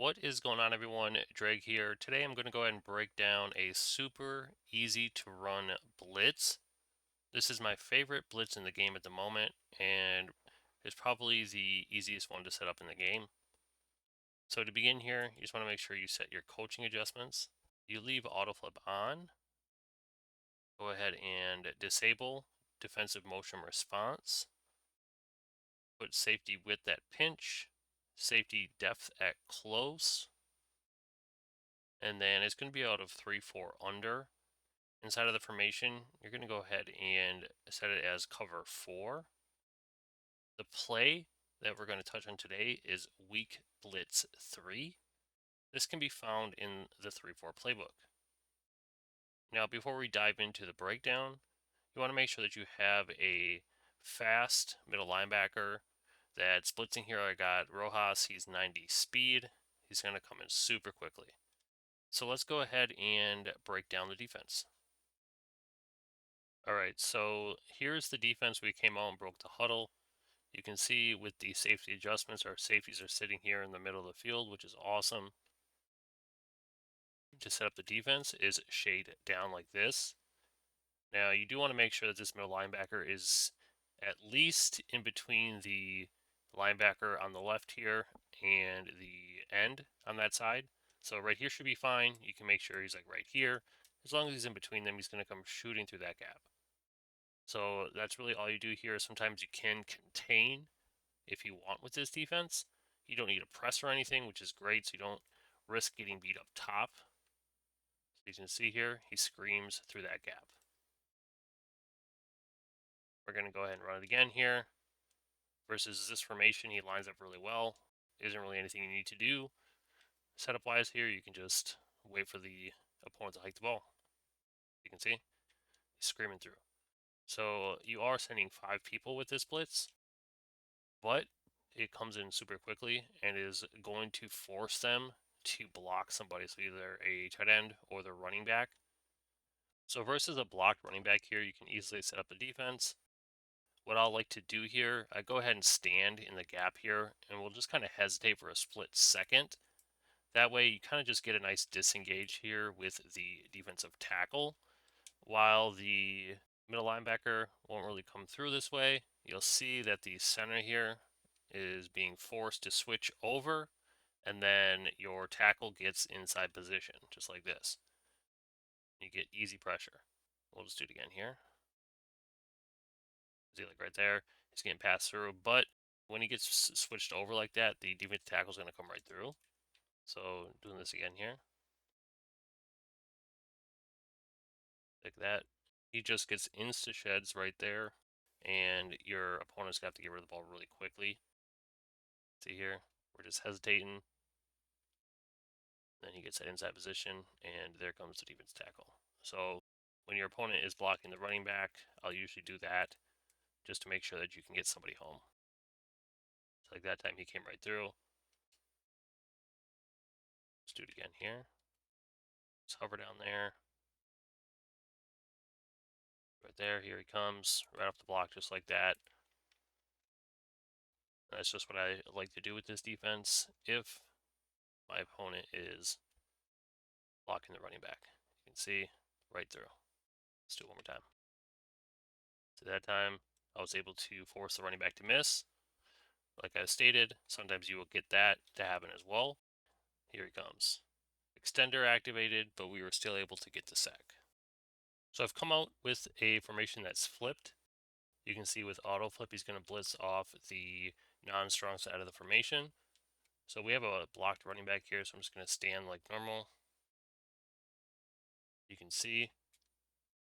What is going on, everyone? Drag here. Today I'm going to go ahead and break down a super easy to run blitz. This is my favorite blitz in the game at the moment, and it's probably the easiest one to set up in the game. So to begin here, you just want to make sure you set your coaching adjustments. You leave autoflip on. Go ahead and disable defensive motion response. Put safety width at pinch, safety depth at close, and then it's going to be out of 3-4 under. Inside of the formation, you're going to go ahead and set it as cover 4. The play that we're going to touch on today is weak blitz 3. This can be found in the 3-4 playbook. Now, before we dive into the breakdown, you want to make sure that you have a fast middle linebacker that's blitzing here. I got Rojas, he's 90 speed. He's going to come in super quickly. So let's go ahead and break down the defense. All right, so here's the defense. We came out and broke the huddle. You can see with the safety adjustments, our safeties are sitting here in the middle of the field, which is awesome. To set up the defense is shade down like this. Now, you do want to make sure that this middle linebacker is at least in between the linebacker on the left here and the end on that side. So right here should be fine. You can make sure he's like right here. As long as he's in between them, he's going to come shooting through that gap. So that's really all you do here. Sometimes you can contain if you want with this defense. You don't need a press or anything, which is great, so you don't risk getting beat up top. So you can see here, he screams through that gap. We're going to go ahead and run it again here. Versus this formation, he lines up really well. Isn't really anything you need to do. Setup wise here, you can just wait for the opponent to hike the ball. You can see, he's screaming through. So you are sending 5 people with this blitz, but it comes in super quickly and is going to force them to block somebody. So either a tight end or the running back. So versus a blocked running back here, you can easily set up the defense. What I'll like to do here, I go ahead and stand in the gap here, and we'll just kind of hesitate for a split second. That way you kind of just get a nice disengage here with the defensive tackle, while the middle linebacker won't really come through this way. You'll see that the center here is being forced to switch over, and then your tackle gets inside position, just like this. You get easy pressure. We'll just do it again here. See, like right there, he's getting passed through, but when he gets switched over like that, the defensive tackle is going to come right through. So doing this again here, like that, he just gets insta sheds right there, and your opponent's got to get rid of the ball really quickly. See here, we're just hesitating. Then he gets that inside position, and there comes the defense tackle. So when your opponent is blocking the running back, I'll usually do that just to make sure that you can get somebody home. So like that time he came right through. Let's do it again here. Let's hover down there. Right there, here he comes, right off the block just like that. And that's just what I like to do with this defense if my opponent is blocking the running back. You can see right through. Let's do it one more time. So that time, I was able to force the running back to miss. Like I stated, sometimes you will get that to happen as well. Here he comes. Extender activated, but we were still able to get the sack. So I've come out with a formation that's flipped. You can see with auto flip, he's going to blitz off the non-strong side of the formation. So we have a blocked running back here, so I'm just going to stand like normal. You can see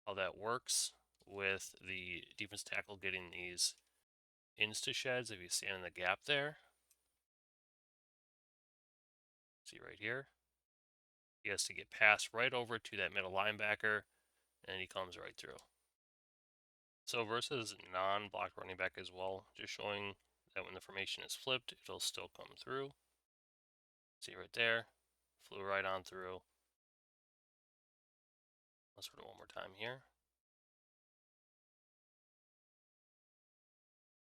how that works with the defense tackle getting these insta sheds if you stand in the gap there. See right here. He has to get passed right over to that middle linebacker, and he comes right through. So versus non-blocked running back as well, just showing that when the formation is flipped, it'll still come through. See right there, flew right on through. Let's run it one more time here.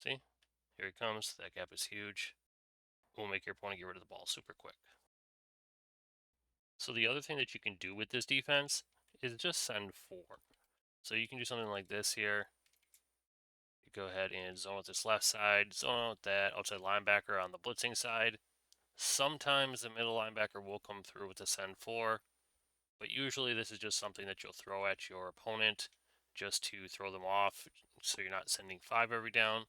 See, here he comes. That gap is huge. Will make your opponent get rid of the ball super quick. So the other thing that you can do with this defense is just send 4. So you can do something like this here. You go ahead and zone with this left side, zone with that outside linebacker on the blitzing side. Sometimes the middle linebacker will come through with the send 4, but usually this is just something that you'll throw at your opponent just to throw them off so you're not sending 5 every down.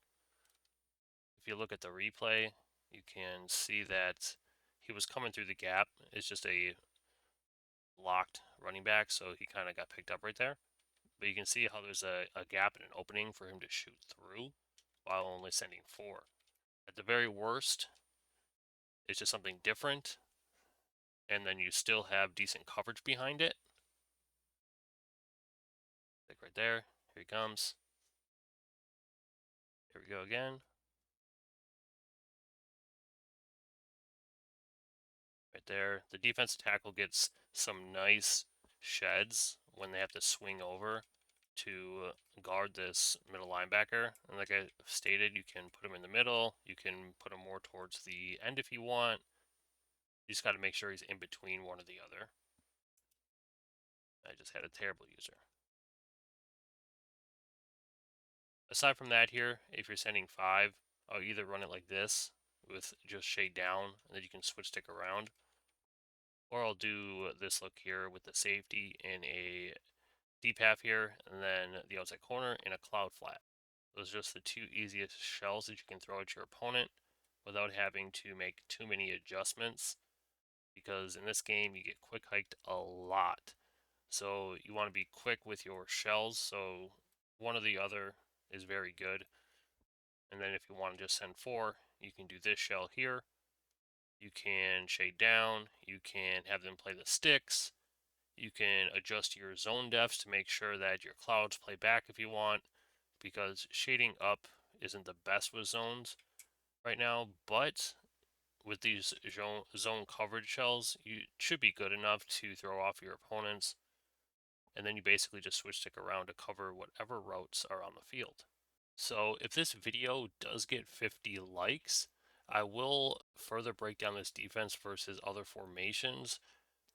If you look at the replay, you can see that he was coming through the gap. It's just a locked running back, so he kind of got picked up right there. But you can see how there's a gap and an opening for him to shoot through while only sending 4. At the very worst, it's just something different, and then you still have decent coverage behind it. Like right there, here he comes. Here we go again. Right there. The defensive tackle gets some nice sheds when they have to swing over to guard this middle linebacker. And like I stated, you can put him in the middle. You can put him more towards the end if you want. You just got to make sure he's in between one or the other. I just had a terrible user. Aside from that here, if you're sending 5, I'll either run it like this with just shade down, and then you can switch stick around. Or I'll do this look here with the safety in a deep half here, and then the outside corner in a cloud flat. Those are just the 2 easiest shells that you can throw at your opponent without having to make too many adjustments, because in this game you get quick hiked a lot. So you want to be quick with your shells, so one or the other is very good. And then if you want to just send 4, you can do this shell here. You can shade down, you can have them play the sticks, you can adjust your zone depths to make sure that your clouds play back if you want, because shading up isn't the best with zones right now, but with these zone coverage shells, you should be good enough to throw off your opponents, and then you basically just switch stick around to cover whatever routes are on the field. So if this video does get 50 likes, I will further break down this defense versus other formations.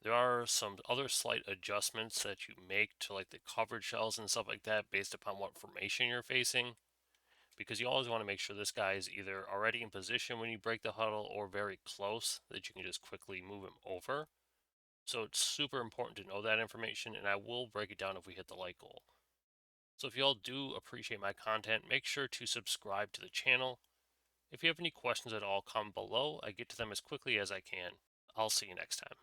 There are some other slight adjustments that you make to like the coverage shells and stuff like that based upon what formation you're facing, because you always want to make sure this guy is either already in position when you break the huddle or very close that you can just quickly move him over. So it's super important to know that information, and I will break it down if we hit the like goal. So if you all do appreciate my content, make sure to subscribe to the channel. If you have any questions at all, comment below. I get to them as quickly as I can. I'll see you next time.